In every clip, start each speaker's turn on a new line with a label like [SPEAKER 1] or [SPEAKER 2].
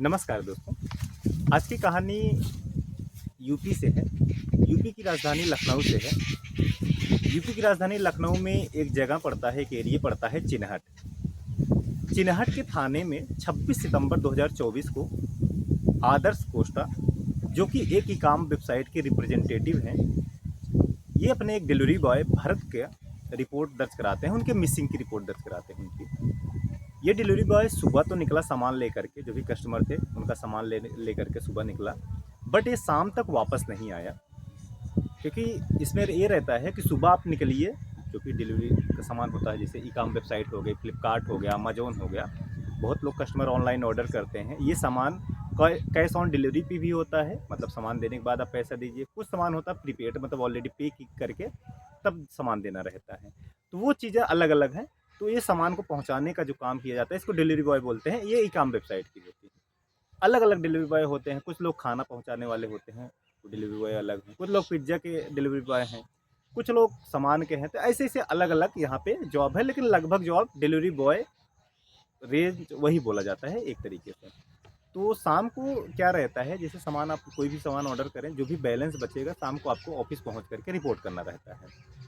[SPEAKER 1] नमस्कार दोस्तों। आज की कहानी यूपी से है। यूपी की राजधानी लखनऊ से है। यूपी की राजधानी लखनऊ में एक जगह पड़ता है, एक एरिया पड़ता है चिनहट। चिनहट के थाने में 26 सितंबर 2024 को आदर्श कोस्टा, जो कि एक ई काम वेबसाइट के रिप्रेजेंटेटिव हैं, ये अपने एक डिलीवरी बॉय भरत के रिपोर्ट दर्ज कराते हैं, उनके मिसिंग की रिपोर्ट दर्ज कराते हैं उनकी। ये डिलीवरी बॉय सुबह तो निकला सामान लेकर के, जो भी कस्टमर थे उनका सामान लेकर के सुबह निकला, बट ये शाम तक वापस नहीं आया। क्योंकि इसमें ये रहता है कि सुबह आप निकलिए, जो कि डिलीवरी का सामान होता है, जैसे ई काम वेबसाइट हो गई, फ्लिपकार्ट हो गया, अमेजोन हो गया, बहुत लोग कस्टमर ऑनलाइन ऑर्डर करते हैं। ये सामान कैश ऑन डिलीवरी पे भी होता है, मतलब सामान देने के बाद आप पैसा दीजिए। कुछ सामान होता है प्रीपेड, मतलब ऑलरेडी पे करके तब सामान देना रहता है। तो वो चीज़ें अलग अलग हैं। तो ये सामान को पहुंचाने का जो काम किया जाता है, इसको डिलीवरी बॉय बोलते हैं। ये ई काम वेबसाइट की होती है। अलग अलग डिलीवरी बॉय होते हैं। कुछ लोग खाना पहुंचाने वाले होते हैं, तो डिलीवरी बॉय अलग हैं। कुछ लोग पिज्ज़ा के डिलीवरी बॉय हैं, कुछ लोग सामान के हैं। तो ऐसे ऐसे अलग अलग यहाँ पे जॉब है, लेकिन लगभग जॉब डिलीवरी बॉय रेंज वही बोला जाता है एक तरीके से। तो शाम को क्या रहता है, जैसे सामान आप कोई भी सामान ऑर्डर करें, जो भी बैलेंस बचेगा शाम को आपको ऑफिस पहुंच करके रिपोर्ट करना रहता है।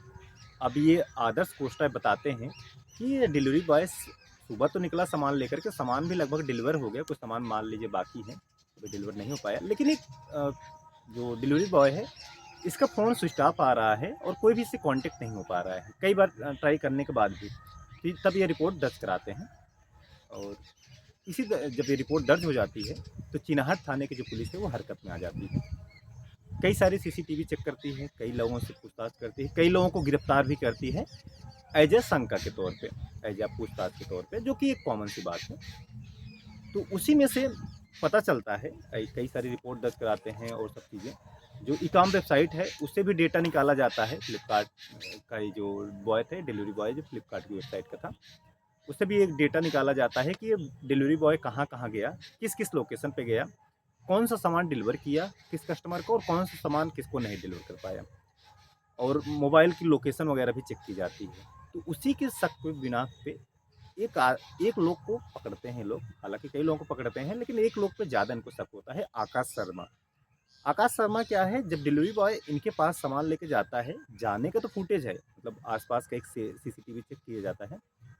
[SPEAKER 1] अब ये आदर्श कोस्टा बताते हैं कि ये डिलीवरी बॉय सुबह तो निकला सामान लेकर के, सामान भी लगभग डिलीवर हो गया, कुछ सामान मान लीजिए बाकी है, अभी डिलीवर नहीं हो पाया। लेकिन एक जो डिलीवरी बॉय है, इसका फ़ोन स्विच ऑफ आ रहा है और कोई भी इससे कांटेक्ट नहीं हो पा रहा है, कई बार ट्राई करने के बाद भी। तब ये रिपोर्ट दर्ज कराते हैं। और जब ये रिपोर्ट दर्ज हो जाती है, तो चिनाहट थाने की जो पुलिस है वो हरकत में आ जाती है। कई सारी सीसीटीवी चेक करती है, कई लोगों से पूछताछ करती है, कई लोगों को गिरफ्तार भी करती है एज ए शंका के तौर पे, एज ए पूछताछ के तौर पे, जो कि एक कॉमन सी बात है। तो उसी में से पता चलता है, कई सारी रिपोर्ट दर्ज कराते हैं और सब चीज़ें। जो ई काम वेबसाइट है उससे भी डेटा निकाला जाता है। फ्लिपकार्ट का ये जो बॉय थे, डिलीवरी बॉय जो फ्लिपकार्ट की वेबसाइट का था, उससे भी एक डेटा निकाला जाता है कि ये डिलीवरी बॉय कहाँ कहाँ गया, किस किस लोकेशन पे गया, कौन सा सामान डिलीवर किया किस कस्टमर को, और कौन सा सामान किसको नहीं डिलीवर कर पाया। और मोबाइल की लोकेशन वगैरह भी चेक की जाती है। तो उसी के शक पे बिना पे एक लोग को पकड़ते हैं लोग। हालांकि कई लोगों को पकड़ते हैं, लेकिन एक लोग पे ज़्यादा इनको शक होता है, आकाश शर्मा। आकाश शर्मा क्या है, जब डिलीवरी बॉय इनके पास सामान लेके जाता है, जाने का तो फुटेज है, मतलब आसपास का एक सीसीटीवी चेक किया जाता है,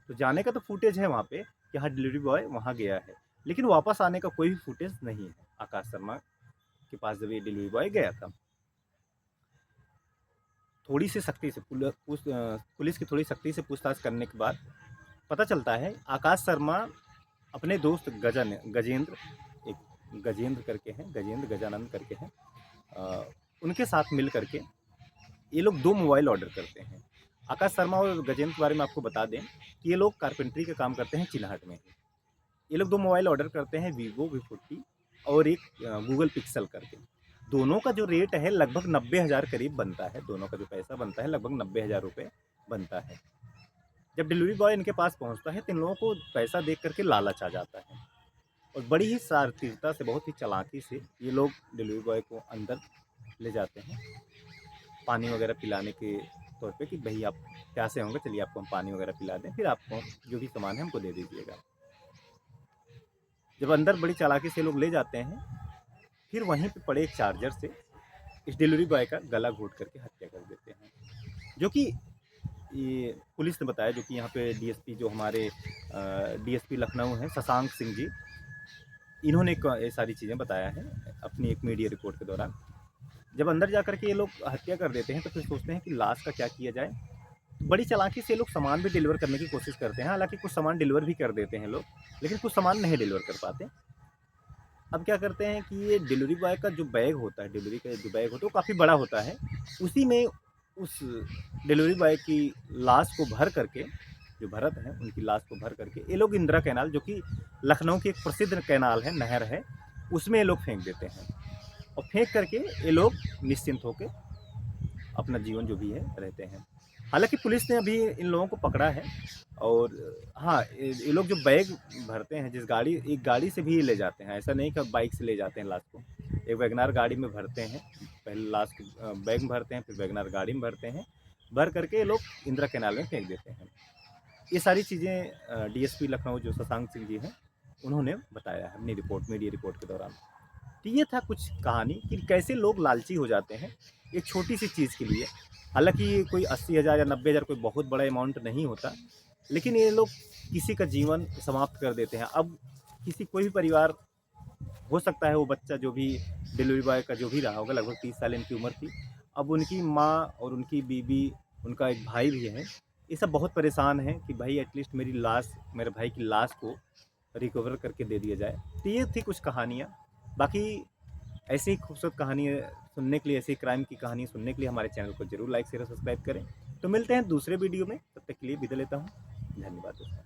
[SPEAKER 1] तो जाने का तो फुटेज है वहाँ पे कि हाँ डिलीवरी बॉय वहाँ गया है, लेकिन वापस आने का कोई भी फुटेज नहीं है आकाश शर्मा के पास जब ये डिलीवरी बॉय गया था। थोड़ी सी सख्ती से पुलिस की थोड़ी सख्ती से पूछताछ करने के बाद पता चलता है आकाश शर्मा अपने दोस्त गजेंद्र, एक गजेंद्र करके हैं, गजेंद्र गजानंद करके हैं, उनके साथ मिल करके ये लोग 2 मोबाइल ऑर्डर करते हैं। आकाश शर्मा और गजेंद्र के बारे में आपको बता दें कि ये लोग कारपेंटरी का काम करते हैं चिनाहट में। ये लोग 2 मोबाइल ऑर्डर करते हैं, वीवो V40 और एक गूगल पिक्सल करके। दोनों का जो रेट है लगभग 90,000 करीब बनता है, दोनों का जो पैसा बनता है लगभग 90,000 रुपये बनता है। जब डिलीवरी बॉय इनके पास पहुंचता है तो इन लोगों को पैसा देख करके लालच आ जाता है, और बड़ी ही शातिरता से, बहुत ही चालाकी से ये लोग डिलीवरी बॉय को अंदर ले जाते हैं, पानी वगैरह पिलाने के तौर पे कि भाई आप प्यासे होंगे, चलिए आपको हम पानी वगैरह पिला दें, फिर आपको जो भी सामान है हमको दे दीजिएगा। जब अंदर बड़ी चालाकी से लोग ले जाते हैं, फिर वहीं पे पड़े एक चार्जर से इस डिलीवरी बॉय का गला घोट करके हत्या कर देते हैं। जो कि ये पुलिस ने बताया, जो कि यहाँ पे डीएसपी जो हमारे डीएसपी लखनऊ हैं शशांक सिंह जी, इन्होंने ये सारी चीज़ें बताया है अपनी एक मीडिया रिपोर्ट के दौरान। जब अंदर जा कर के ये लोग हत्या कर देते हैं, तो फिर सोचते हैं कि लाश का क्या किया जाए। तो बड़ी चालाकी से लोग सामान भी डिलीवर करने की कोशिश करते हैं, हालांकि कुछ सामान डिलीवर भी कर देते हैं लोग, लेकिन कुछ सामान नहीं डिलीवर कर पाते। अब क्या करते हैं कि ये डिलीवरी बॉय का जो बैग होता है, डिलीवरी का जो बैग होता है वो काफ़ी बड़ा होता है, उसी में उस डिलीवरी बॉय की लाश को भर करके, जो भरत हैं उनकी लाश को भर करके ये लोग इंदिरा कैनाल, जो कि लखनऊ की एक प्रसिद्ध कैनाल है, नहर है, उसमें ये लोग फेंक देते हैं। और फेंक करके ये लोग निश्चिंत होकर अपना जीवन जो भी है रहते हैं। हालांकि पुलिस ने अभी इन लोगों को पकड़ा है। और हाँ, ये लोग जो बैग भरते हैं, एक गाड़ी से भी ले जाते हैं, ऐसा नहीं कि बाइक से ले जाते हैं लाश को। एक वैगनार गाड़ी में भरते हैं, पहले लाश को बैग में भरते हैं, फिर वैगनार गाड़ी में भरते हैं, भर करके ये लोग इंदिरा कैनाल में फेंक देते हैं। ये सारी चीज़ें डीएसपी लखनऊ जो शशांक सिंह जी हैं उन्होंने बताया है अपनी रिपोर्ट, मीडिया रिपोर्ट के दौरान। तो ये था कुछ कहानी कि कैसे लोग लालची हो जाते हैं एक छोटी सी चीज़ के लिए। हालांकि कोई 80,000 या 90,000 कोई बहुत बड़ा अमाउंट नहीं होता, लेकिन ये लोग किसी का जीवन समाप्त कर देते हैं। अब किसी कोई भी परिवार, हो सकता है वो बच्चा जो भी डिलीवरी बॉय का जो भी रहा होगा, लगभग 30 साल इनकी उम्र थी, अब उनकी माँ और उनकी बीवी, उनका एक भाई भी है, ये सब बहुत परेशान हैं कि भाई एटलीस्ट मेरी लाश, मेरे भाई की लाश को रिकवर करके दे दिया जाए। तो ये थी कुछ कहानियाँ। बाकी ऐसी ही खूबसूरत कहानी सुनने के लिए, ऐसी क्राइम की कहानी सुनने के लिए हमारे चैनल को जरूर लाइक शेयर और सब्सक्राइब करें। तो मिलते हैं दूसरे वीडियो में, तब तक के लिए विदा लेता हूँ। धन्यवाद दोस्तों।